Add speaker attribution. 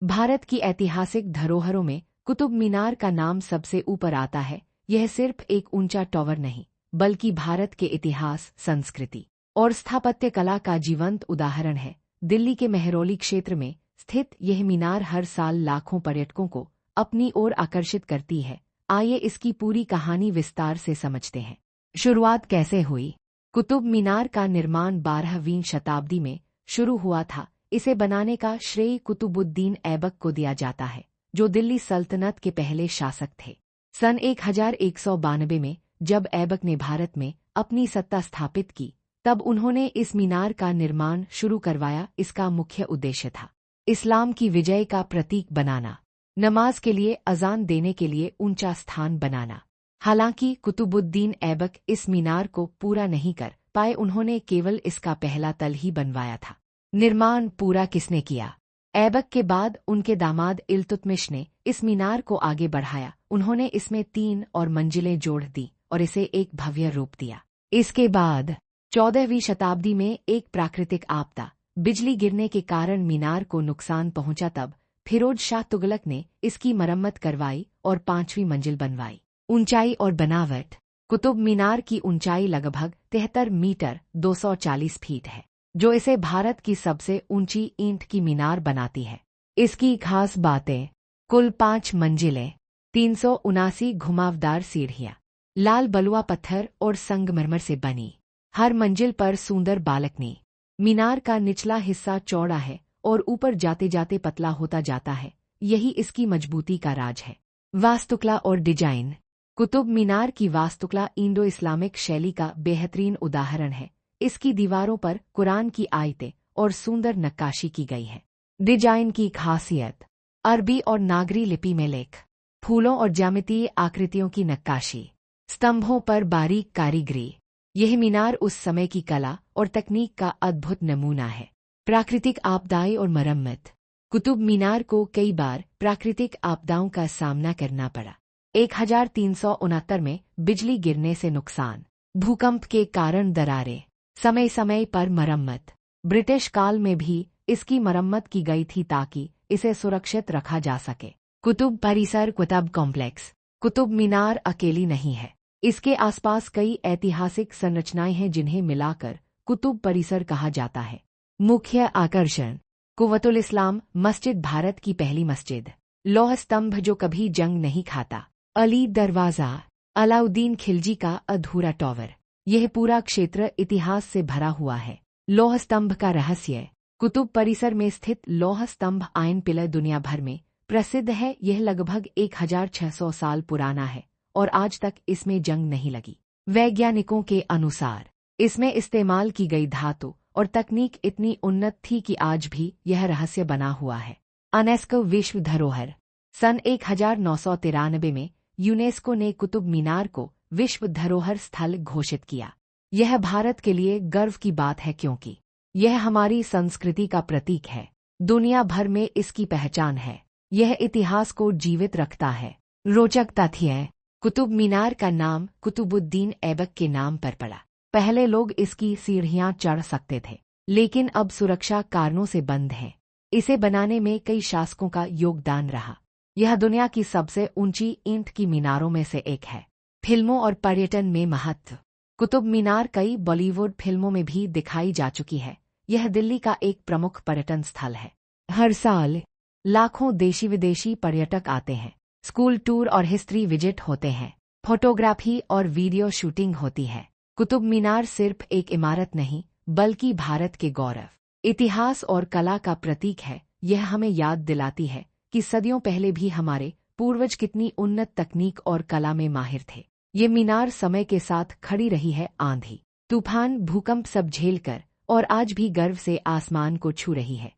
Speaker 1: भारत की ऐतिहासिक धरोहरों में कुतुब मीनार का नाम सबसे ऊपर आता है। यह सिर्फ एक ऊंचा टॉवर नहीं, बल्कि भारत के इतिहास, संस्कृति और स्थापत्य कला का जीवंत उदाहरण है। दिल्ली के मेहरौली क्षेत्र में स्थित यह मीनार हर साल लाखों पर्यटकों को अपनी ओर आकर्षित करती है। आइए इसकी पूरी कहानी विस्तार से समझते हैं। शुरुआत कैसे हुई? कुतुब मीनार का निर्माण 12वीं शताब्दी में शुरू हुआ था। इसे बनाने का श्रेय कुतुबुद्दीन ऐबक को दिया जाता है, जो दिल्ली सल्तनत के पहले शासक थे। सन 1192 में जब ऐबक ने भारत में अपनी सत्ता स्थापित की, तब उन्होंने इस मीनार का निर्माण शुरू करवाया। इसका मुख्य उद्देश्य था इस्लाम की विजय का प्रतीक बनाना, नमाज के लिए अजान देने के लिए ऊंचा स्थान बनाना। हालांकि कुतुबुद्दीन ऐबक इस मीनार को पूरा नहीं कर पाए, उन्होंने केवल इसका पहला तल ही बनवाया था। निर्माण पूरा किसने किया? ऐबक के बाद उनके दामाद इल्तुतमिश ने इस मीनार को आगे बढ़ाया। उन्होंने इसमें 3 और मंजिलें जोड़ दी और इसे एक भव्य रूप दिया। इसके बाद 14वीं शताब्दी में एक प्राकृतिक आपदा, बिजली गिरने के कारण मीनार को नुकसान पहुंचा। तब फिरोज शाह तुगलक ने इसकी मरम्मत करवाई और 5वीं मंजिल बनवाई। ऊंचाई और बनावट। कुतुब मीनार की ऊंचाई लगभग 73 मीटर 240 फीट है, जो इसे भारत की सबसे ऊंची ईंट की मीनार बनाती है। इसकी खास बातें: कुल 5 मंजिलें, 379 घुमावदार सीढ़ियां, लाल बलुआ पत्थर और संगमरमर से बनी, हर मंजिल पर सुंदर बालकनी। मीनार का निचला हिस्सा चौड़ा है और ऊपर जाते जाते पतला होता जाता है। यही इसकी मजबूती का राज है। वास्तुकला और डिजाइन। कुतुब मीनार की वास्तुकला इंडो इस्लामिक शैली का बेहतरीन उदाहरण है। इसकी दीवारों पर कुरान की आयतें और सुंदर नक्काशी की गई है। डिजाइन की खासियत: अरबी और नागरी लिपि में लेख, फूलों और ज्यामितीय आकृतियों की नक्काशी, स्तंभों पर बारीक कारीगरी। यह मीनार उस समय की कला और तकनीक का अद्भुत नमूना है। प्राकृतिक आपदाएं और मरम्मत। कुतुब मीनार को कई बार प्राकृतिक आपदाओं का सामना करना पड़ा। 1369 में बिजली गिरने से नुकसान, भूकंप के कारण दरारें, समय समय पर मरम्मत। ब्रिटिश काल में भी इसकी मरम्मत की गई थी ताकि इसे सुरक्षित रखा जा सके। कुतुब परिसर, कुतुब कॉम्प्लेक्स। कुतुब मीनार अकेली नहीं है, इसके आसपास कई ऐतिहासिक संरचनाएं हैं जिन्हें मिलाकर कुतुब परिसर कहा जाता है। मुख्य आकर्षण: कुव्वतुल इस्लाम मस्जिद, भारत की पहली मस्जिद। लौह स्तंभ जो कभी जंग नहीं खाता। अली दरवाजा, अलाउद्दीन खिलजी का अधूरा टॉवर। यह पूरा क्षेत्र इतिहास से भरा हुआ है। लौह स्तंभ का रहस्य। कुतुब परिसर में स्थित लौह स्तंभ आयन पिलर दुनिया भर में प्रसिद्ध है। यह लगभग 1600 साल पुराना है और आज तक इसमें जंग नहीं लगी। वैज्ञानिकों के अनुसार इसमें इस्तेमाल की गई धातु और तकनीक इतनी उन्नत थी कि आज भी यह रहस्य बना हुआ है। यूनेस्को विश्व धरोहर। सन 1993 में यूनेस्को ने कुतुब मीनार को विश्व धरोहर स्थल घोषित किया। यह भारत के लिए गर्व की बात है क्योंकि यह हमारी संस्कृति का प्रतीक है। दुनिया भर में इसकी पहचान है। यह इतिहास को जीवित रखता है। रोचक तथ्य: कुतुब मीनार का नाम कुतुबुद्दीन ऐबक के नाम पर पड़ा। पहले लोग इसकी सीढ़ियां चढ़ सकते थे, लेकिन अब सुरक्षा कारणों से बंद है। इसे बनाने में कई शासकों का योगदान रहा। यह दुनिया की सबसे ऊंची ईंट की मीनारों में से एक है। फिल्मों और पर्यटन में महत्व। कुतुब मीनार कई बॉलीवुड फिल्मों में भी दिखाई जा चुकी है। यह दिल्ली का एक प्रमुख पर्यटन स्थल है। हर साल लाखों देशी विदेशी पर्यटक आते हैं। स्कूल टूर और हिस्ट्री विजिट होते हैं। फोटोग्राफी और वीडियो शूटिंग होती है। कुतुब मीनार सिर्फ एक इमारत नहीं, बल्कि भारत के गौरव, इतिहास और कला का प्रतीक है। यह हमें याद दिलाती है कि सदियों पहले भी हमारे पूर्वज कितनी उन्नत तकनीक और कला में माहिर थे। ये मीनार समय के साथ खड़ी रही है, आंधी, तूफान, भूकंप सब झेलकर, और आज भी गर्व से आसमान को छू रही है।